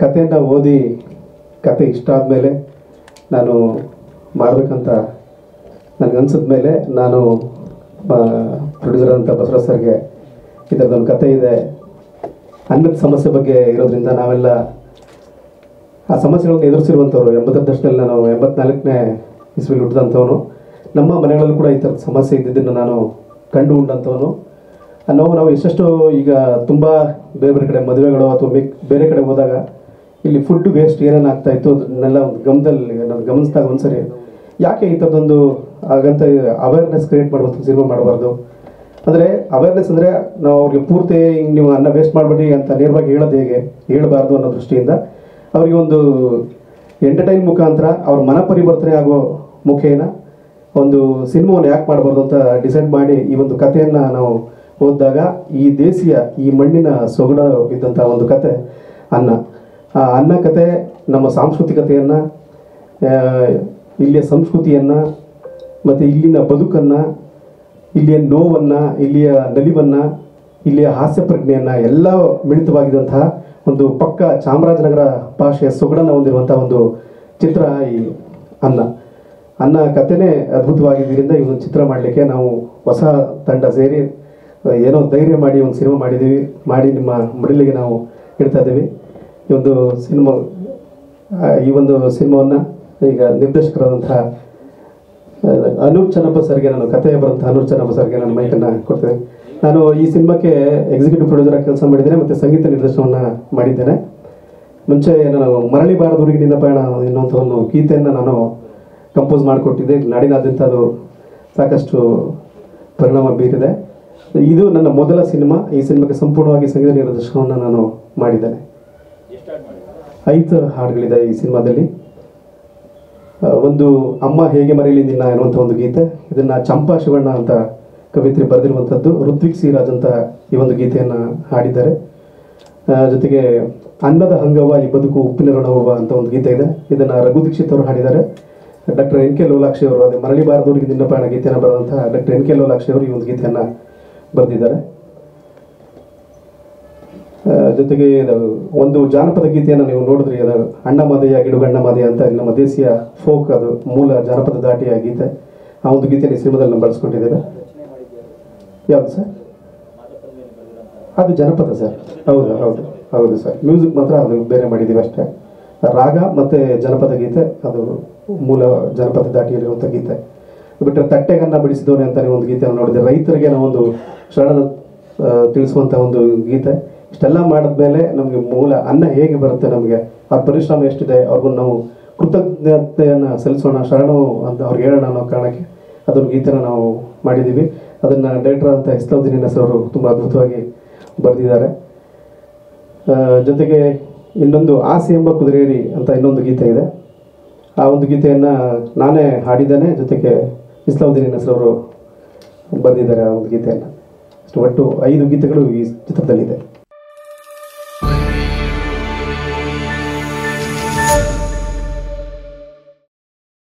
ಕಥೆಯನ್ನು ಓದಿ ಕತೆ ಇಷ್ಟ ಆದಮೇಲೆ ನಾನು ಮಾಡಬೇಕಂತ ನನಗನ್ಸಿದ ಮೇಲೆ ನಾನು ಪ್ರೊಡ್ಯೂಸರ್ ಅಂತ ಬಸವರಾಜ್ ಸರ್ಗೆ ಈ ಥರದೊಂದು ಕತೆ ಇದೆ, ಅನ್ನದ ಸಮಸ್ಯೆ ಬಗ್ಗೆ ಇರೋದ್ರಿಂದ ನಾವೆಲ್ಲ ಆ ಸಮಸ್ಯೆಗಳನ್ನು ಎದುರಿಸಿರುವಂಥವ್ರು. 80ರ ದಶಕದಲ್ಲಿ ನಾನು 84ನೇ ಇಸ್ವಿಲಿ ಹುಟ್ಟಿದಂಥವನು. ನಮ್ಮ ಮನೆಗಳಲ್ಲೂ ಕೂಡ ಈ ಥರದ ಸಮಸ್ಯೆ ಇದ್ದಿದ್ದನ್ನು ನಾನು ಕಂಡು ಉಂಡಂಥವನು. ನಾವು ಎಷ್ಟೆಷ್ಟು ಈಗ ತುಂಬ ಬೇರೆ ಬೇರೆ ಕಡೆ ಮದುವೆಗಳು ಅಥವಾ ಬೇರೆ ಕಡೆ ಹೋದಾಗ ಇಲ್ಲಿ ಫುಡ್ ವೇಸ್ಟ್ ಏನೇನು ಆಗ್ತಾಯಿತ್ತು ಅದನ್ನೆಲ್ಲ ಒಂದು ಗಮನದಲ್ಲಿ ನಾನು ಗಮನಿಸಿದಾಗ ಒಂದ್ಸರಿ ಯಾಕೆ ಈ ಥರದೊಂದು ಹಾಗಂತ ಅವೇರ್ನೆಸ್ ಕ್ರಿಯೇಟ್ ಮಾಡುವಂಥ ಸಿನಿಮಾ ಮಾಡಬಾರ್ದು. ಅಂದರೆ ಅವೇರ್ನೆಸ್ ಅಂದರೆ ನಾವು ಅವ್ರಿಗೆ ಪೂರ್ತಿ ಹಿಂಗೆ ನೀವು ಅನ್ನ ವೇಸ್ಟ್ ಮಾಡಬೇಡಿ ಅಂತ ನೇರವಾಗಿ ಹೇಳೋದು ಹೇಗೆ ಹೇಳಬಾರ್ದು ಅನ್ನೋ ದೃಷ್ಟಿಯಿಂದ ಅವರಿಗೆ ಒಂದು ಎಂಟರ್ಟೈನ್ ಮುಖಾಂತರ ಅವ್ರ ಮನ ಪರಿವರ್ತನೆ ಆಗೋ ಮುಖೇನ ಒಂದು ಸಿನಿಮಾವನ್ನು ಯಾಕೆ ಮಾಡಬಾರ್ದು ಅಂತ ಡಿಸೈಡ್ ಮಾಡಿ ಈ ಒಂದು ಕಥೆಯನ್ನು ನಾವು ಓದಿದಾಗ ಈ ದೇಶೀಯ ಈ ಮಣ್ಣಿನ ಸೊಗಡ ಇದ್ದಂಥ ಒಂದು ಕತೆ ಅನ್ನ ಕತೆ ನಮ್ಮ ಸಾಂಸ್ಕೃತಿಕತೆಯನ್ನು, ಇಲ್ಲಿಯ ಸಂಸ್ಕೃತಿಯನ್ನು ಮತ್ತು ಇಲ್ಲಿನ ಬದುಕನ್ನು, ಇಲ್ಲಿಯ ನೋವನ್ನು, ಇಲ್ಲಿಯ ನಲಿವನ್ನು, ಇಲ್ಲಿಯ ಹಾಸ್ಯ ಪ್ರಜ್ಞೆಯನ್ನು ಎಲ್ಲ ಮಿಳಿತವಾಗಿದ್ದಂತಹ ಒಂದು ಪಕ್ಕ ಚಾಮರಾಜನಗರ ಭಾಷೆಯ ಸೊಗಡನ್ನು ಹೊಂದಿರುವಂಥ ಒಂದು ಚಿತ್ರ ಈ ಅನ್ನ ಕಥೆನೇ ಅದ್ಭುತವಾಗಿದ್ದರಿಂದ ಈ ಒಂದು ಚಿತ್ರ ಮಾಡಲಿಕ್ಕೆ ನಾವು ಹೊಸ ತಂಡ ಸೇರಿ ಏನೋ ಧೈರ್ಯ ಮಾಡಿ ಒಂದು ಸಿನಿಮಾ ಮಾಡಿ ನಿಮ್ಮ ಮಡಿಲಿಗೆ ನಾವು ಇಡ್ತಾ ಇದ್ದೀವಿ. ಈ ಒಂದು ಸಿನಿಮಾವನ್ನು ಈಗ ನಿರ್ದೇಶಕರಾದಂತಹ ಅನೂರ್ ಚೆನ್ನಪ್ಪ ಸರ್ಗೆ, ನಾನು ಕಥೆ ಬರುವಂಥ ಅನೂರ್ ಚೆನ್ನಪ್ಪ ಸರ್ಗೆ ನಾನು ಮೈಕನ್ನು ಕೊಡ್ತೇನೆ. ನಾನು ಈ ಸಿನಿಮಾಕ್ಕೆ ಎಕ್ಸಿಕ್ಯೂಟಿವ್ ಪ್ರೊಡ್ಯೂಸರ್ ಆಗಿ ಕೆಲಸ ಮಾಡಿದ್ದೇನೆ ಮತ್ತು ಸಂಗೀತ ನಿರ್ದೇಶನವನ್ನು ಮಾಡಿದ್ದೇನೆ. ಮುಂಚೆ ನಾನು ಮರಳಿ ಬಾರದೂರಿಗೆ ನಿನ್ನ ಪಯಣ ಎನ್ನುವಂಥ ಒಂದು ಗೀತೆಯನ್ನು ನಾನು ಕಂಪೋಸ್ ಮಾಡಿಕೊಟ್ಟಿದ್ದೆ. ನಾಡಿನಾದ್ಯಂತ ಅದು ಸಾಕಷ್ಟು ಪರಿಣಾಮ ಬೀರಿದೆ. ಇದು ನನ್ನ ಮೊದಲ ಸಿನಿಮಾ. ಈ ಸಿನಿಮಾಕ್ಕೆ ಸಂಪೂರ್ಣವಾಗಿ ಸಂಗೀತ ನಿರ್ದೇಶನವನ್ನು ನಾನು ಮಾಡಿದ್ದೇನೆ. 5 ಹಾಡುಗಳಿದೆ ಈ ಸಿನಿಮಾದಲ್ಲಿ. ಒಂದು ಅಮ್ಮ ಹೇಗೆ ಮರೆಯಲಿ ನಿನ್ನ ಎನ್ನುವಂಥ ಒಂದು ಗೀತೆ, ಇದನ್ನು ಚಂಪಾ ಶಿವಣ್ಣ ಅಂತ ಕವಿತ್ರಿ ಬರೆದಿರುವಂಥದ್ದು. ಋತ್ವಿಕ್ ಸಿರಾಜ್ ಅಂತ ಈ ಒಂದು ಗೀತೆಯನ್ನು ಹಾಡಿದ್ದಾರೆ. ಜೊತೆಗೆ ಅನ್ನದ ಹಂಗವ ಈ ಬದುಕು ಉಪ್ಪಿನ ಋಣವ ಅಂತ ಒಂದು ಗೀತೆ ಇದೆ. ಇದನ್ನು ರಘು ದೀಕ್ಷಿತ್ ಅವರು ಹಾಡಿದ್ದಾರೆ. ಡಾಕ್ಟರ್ ಎನ್ ಕೆ ಲೋಲಾಕ್ಷಿ ಅವರು, ಅದೇ ಮರಳಿ ಬಾರದೂರಿಗೆ ನಿನ್ನ ಪಯಣ ಗೀತೆಯನ್ನು ಬರೆದಂಥ ಡಾಕ್ಟರ್ ಎನ್ ಕೆ ಲೋಲಾಕ್ಷಿ ಅವರು ಈ ಒಂದು ಗೀತೆಯನ್ನು ಬರೆದಿದ್ದಾರೆ. ಜೊತೆಗೆ ಒಂದು ಜಾನಪದ ಗೀತೆಯನ್ನು ನೀವು ನೋಡಿದ್ರಿ, ಅದು ಅಣ್ಣ ಮಾದಯ್ಯ ಗಿಡುಗಣ್ಣ ಮಾದಯ್ಯ ಅಂತ ನಮ್ಮ ದೇಶೀಯ ಫೋಕ್, ಅದು ಮೂಲ ಜಾನಪದ ದಾಟಿಯ ಗೀತೆ. ಆ ಒಂದು ಗೀತೆಯನ್ನು ಸಿನಿಮಾದಲ್ಲಿ ನಾವು ಬಳಸ್ಕೊಂಡಿದ್ದೇವೆ. ಯಾವುದು ಸರ್? ಅದು ಜನಪದ ಸರ್. ಹೌದು ಸರ್. ಮ್ಯೂಸಿಕ್ ಮಾತ್ರ ಅದು ಬೇರೆ ಮಾಡಿದ್ದೀವಿ ಅಷ್ಟೇ. ರಾಗ ಮತ್ತು ಜನಪದ ಗೀತೆ ಅದು ಮೂಲ ಜನಪದ ದಾಟಿಯಲ್ಲಿರುವಂಥ ಗೀತೆ. ಬಿಟ್ಟರೆ ತಟ್ಟೆಗನ್ನ ಬಿಡಿಸಿದವನೇ ಅಂತಲೇ ಒಂದು ಗೀತೆಯನ್ನು ನೋಡಿದೆ. ರೈತರಿಗೆ ನಾವೊಂದು ಶರಣ ತಿಳಿಸುವಂಥ ಒಂದು ಗೀತೆ. ಇಷ್ಟೆಲ್ಲ ಮಾಡಿದ್ಮೇಲೆ ನಮಗೆ ಮೂಲ ಅನ್ನ ಹೇಗೆ ಬರುತ್ತೆ, ನಮಗೆ ಅವ್ರ ಪರಿಶ್ರಮ ಎಷ್ಟಿದೆ, ಅವ್ರಿಗೂ ನಾವು ಕೃತಜ್ಞತೆಯನ್ನು ಸಲ್ಲಿಸೋಣ, ಶರಣು ಅಂತ ಅವ್ರಿಗೆ ಹೇಳೋಣ ಅನ್ನೋ ಕಾರಣಕ್ಕೆ ಅದೊಂದು ಗೀತೆನ ನಾವು ಮಾಡಿದ್ದೀವಿ. ಅದನ್ನು ಡೈರೆಕ್ಟರ್ ಅಂತ ಇಸ್ಲಾವುದ್ದೀನ್ ಹೆಸರವರು ತುಂಬ ಅದ್ಭುತವಾಗಿ ಬರೆದಿದ್ದಾರೆ. ಜೊತೆಗೆ ಇನ್ನೊಂದು ಆಸೆ ಎಂಬ ಕುದುರೇರಿ ಅಂತ ಇನ್ನೊಂದು ಗೀತೆ ಇದೆ. ಆ ಒಂದು ಗೀತೆಯನ್ನು ನಾನೇ ಹಾಡಿದ್ದೇನೆ, ಜೊತೆಗೆ ಇಸ್ಲಾವುದ್ದೀನ್ ಹೆಸರವರು ಬರೆದಿದ್ದಾರೆ ಆ ಒಂದು ಗೀತೆಯನ್ನು. ಒಟ್ಟು 5 ಗೀತೆಗಳು ಈ ಚಿತ್ರದಲ್ಲಿದೆ.